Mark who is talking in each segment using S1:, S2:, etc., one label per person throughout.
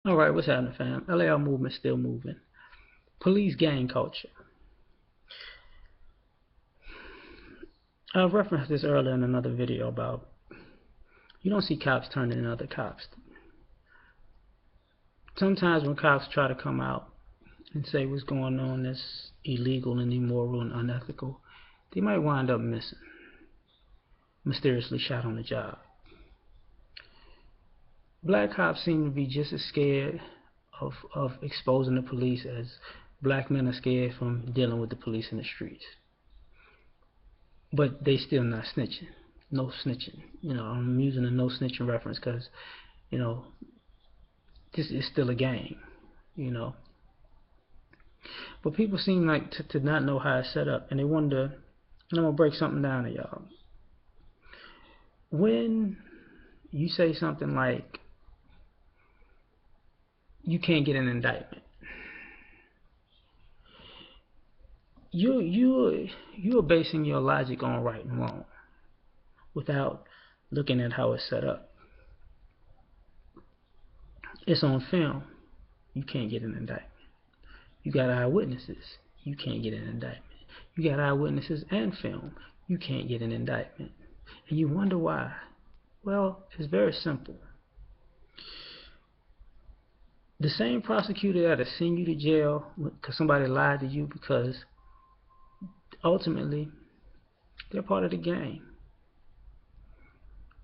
S1: Alright, what's happening, fam? L.A.R movement still moving. Police gang culture. I referenced this earlier in another video about you don't see cops turning in other cops. Sometimes when cops try to come out and say what's going on is illegal and immoral and unethical, they might wind up missing, mysteriously shot on the job. Black cops seem to be just as scared of exposing the police as black men are scared from dealing with the police in the streets. But they still not snitching. No snitching. I'm using a no snitching reference because, this is still a game. But people seem like to not know how it's set up, and they wonder, and I'm going to break something down to y'all. When you say something like, you can't get an indictment, you're basing your logic on right and wrong without looking at how it's set up. It's on film. You can't get an indictment. You got eyewitnesses. You can't get an indictment. You got eyewitnesses and film. You can't get an indictment. And you wonder why. Well, it's very simple. The same prosecutor that'll send you to jail because somebody lied to you, because ultimately they're part of the game.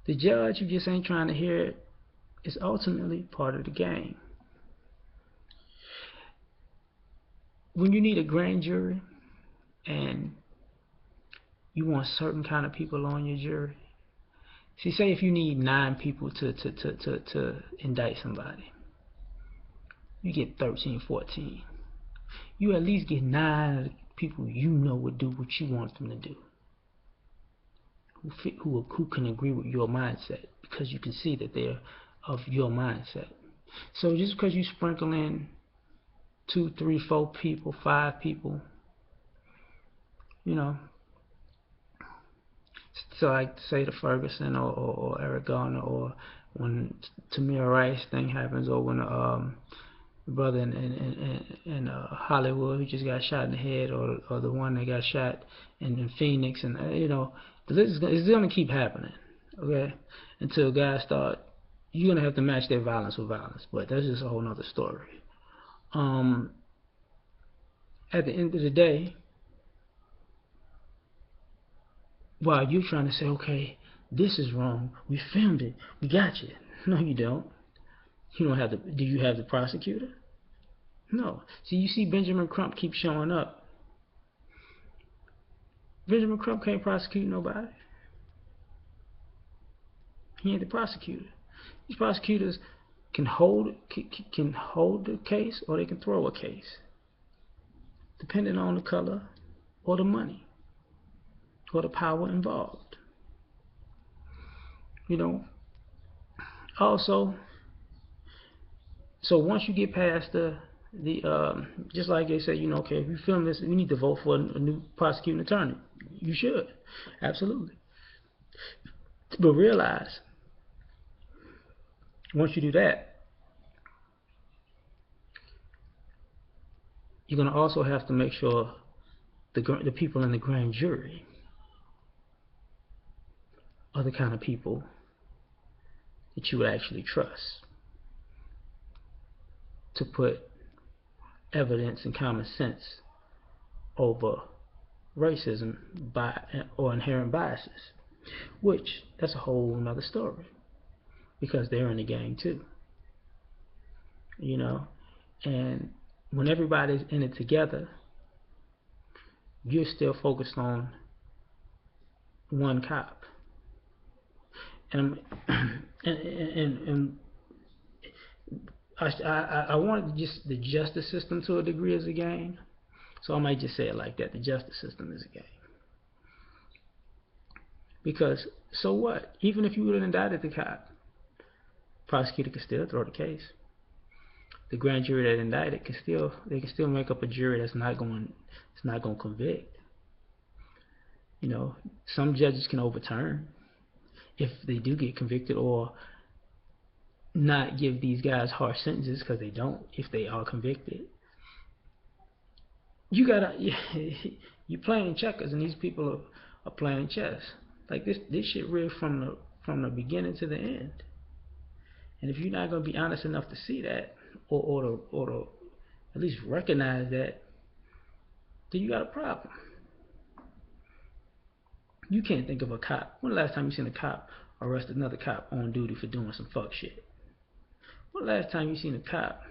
S1: The judge who just ain't trying to hear it is ultimately part of the game. When you need a grand jury and you want certain kind of people on your jury, say if you need 9 people to indict somebody, you get 13, 14. You at least get 9 of the people would do what you want them to do, who can agree with your mindset, because you can see that they're of your mindset. So just because you sprinkle in 2, 3, 4 people, 5 people, so like say the Ferguson or Eric Garner, or when Tamir Rice thing happens, or when the brother in Hollywood who just got shot in the head, or the one that got shot in Phoenix, and the list is going to keep happening, okay, until guys start. You're going to have to match their violence with violence, but that's just a whole nother story. At the end of the day, while you're trying to say, okay, this is wrong, we filmed it, we got you. No, you don't. You don't have the. Do you have the prosecutor? No. See, you see Benjamin Crump keep showing up. Benjamin Crump can't prosecute nobody. He ain't the prosecutor. These prosecutors can hold the case, or they can throw a case, depending on the color or the money or the power involved. Also, so once you get past the just like they say, okay, if you film this, we need to vote for a new prosecuting attorney. You should, absolutely. But realize, once you do that, you're going to also have to make sure the people in the grand jury are the kind of people that you would actually trust to put evidence and common sense over racism or inherent biases, which that's a whole nother story, because they're in the game too. And when everybody's in it together, you're still focused on one cop. And I wanted just the justice system to a degree as a game, so I might just say it like that. The justice system is a game. Because so what? Even if you would have indicted the cop, prosecutor could still throw the case. The grand jury that indicted can still make up a jury that's not going to convict. Some judges can overturn if they do get convicted, or not give these guys harsh sentences, because they don't if they are convicted. You gotta you playing checkers, and these people are playing chess. Like this shit rigged from the beginning to the end. And if you're not gonna be honest enough to see that, or to at least recognize that, then you got a problem. You can't think of a cop. When the last time you seen a cop arrest another cop on duty for doing some fuck shit? When the last time you seen a cop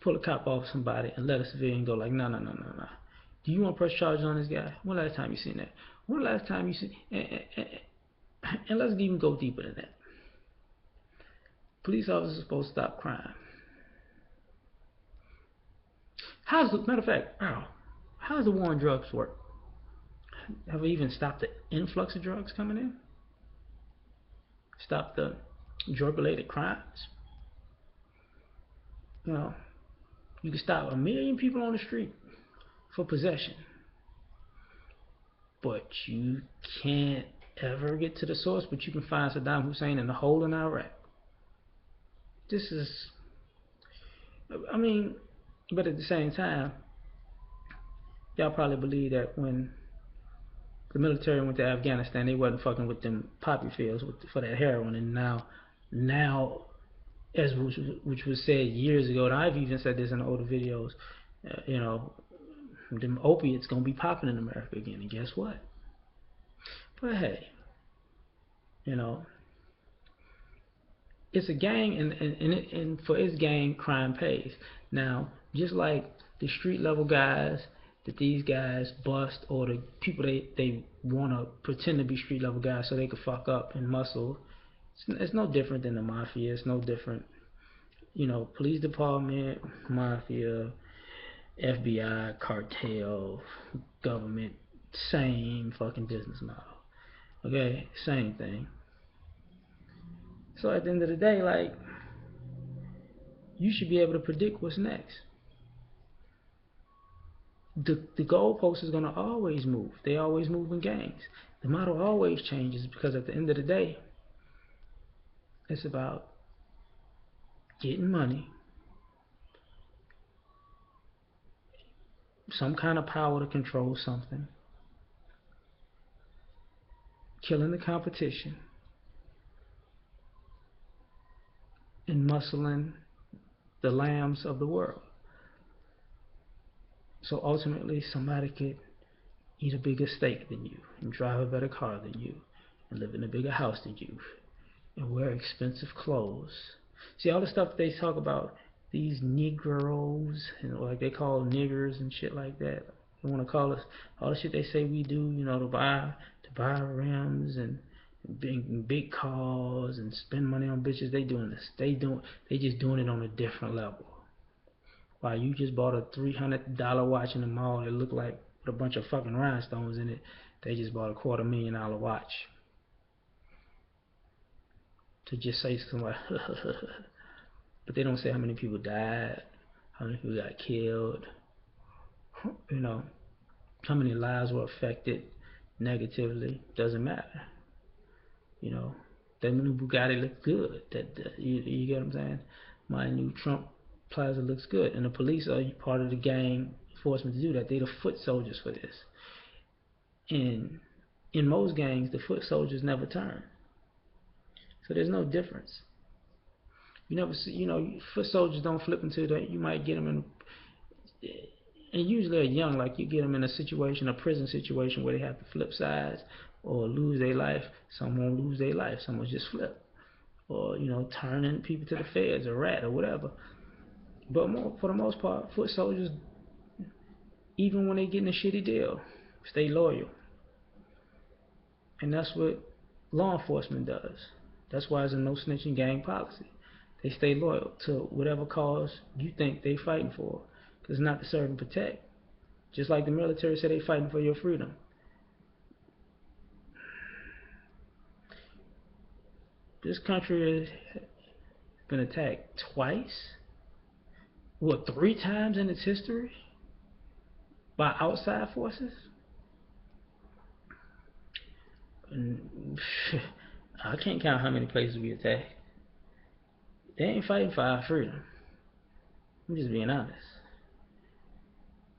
S1: pull a cop off somebody and let a civilian go like, no, no, no, no, no? Do you want to press charges on this guy? When the last time you seen that? When the last time you seen? And let's even go deeper than that. Police officers are supposed to stop crime. Matter of fact, how does the war on drugs work? Have we even stopped the influx of drugs coming in? Stop the drug-related crimes? You know, you can stop 1,000,000 people on the street for possession, but you can't ever get to the source. But you can find Saddam Hussein in a hole in Iraq. This is, I mean, but at the same time, y'all probably believe that when the military went to Afghanistan, they wasn't fucking with them poppy fields for that heroin. And now, as which was said years ago, and I've even said this in older videos, you know, them opiates gonna be popping in America again. And guess what? But hey, you know, it's a gang, and for its gang, crime pays. Now, just like the street level guys that these guys bust, or the people they want to pretend to be street level guys so they could fuck up and muscle, it's no different than the mafia. It's no different. You know, police department, mafia, FBI, cartel, government, same fucking business model. Okay, same thing. So at the end of the day, like, you should be able to predict what's next. The goalpost is gonna always move. They always move in gangs. The model always changes, because at the end of the day, it's about getting money, some kind of power to control something, killing the competition, and muscling the lambs of the world. So ultimately, somebody could eat a bigger steak than you, and drive a better car than you, and live in a bigger house than you, and wear expensive clothes. See, all the stuff they talk about, these Negroes, and like they call niggers and shit like that. They want to call us all the shit they say we do, you know, to buy rims and big cars and spend money on bitches. They doing this. They just doing it on a different level. While you just bought a $300 watch in the mall that looked like with a bunch of fucking rhinestones in it, they just bought a $250,000 watch to just say something like, but they don't say how many people died, how many people got killed, you know, how many lives were affected negatively. Doesn't matter. You know, that new Bugatti looks good. You get what I'm saying? My new Trump Plaza looks good, and the police are part of the gang enforcement to do that. They're the foot soldiers for this. And in most gangs, the foot soldiers never turn, so there's no difference. You never see, you know, foot soldiers don't flip into that. You might get them in, and usually they're young. Like you get them in a situation, a prison situation, where they have to flip sides or lose their life. Some won't lose their life. Some will just flip, or you know, turning people to the feds or rat or whatever. But for the most part, foot soldiers, even when they get in a shitty deal, stay loyal. And that's what law enforcement does. That's why it's a no snitching gang policy. They stay loyal to whatever cause you think they fighting for, because it's not to serve and protect. Just like the military said, they fighting for your freedom. This country has been attacked twice, what, 3 times in its history by outside forces. And I can't count how many places we attacked. They ain't fighting for our freedom. I'm just being honest.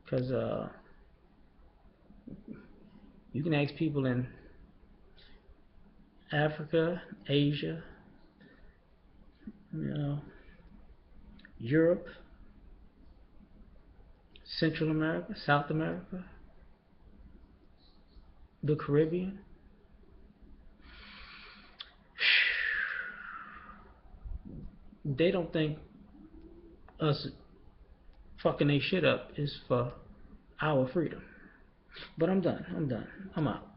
S1: Because you can ask people in Africa, Asia, you know, Europe, Central America, South America, the Caribbean. They don't think us fucking they shit up is for our freedom. But I'm done. I'm out.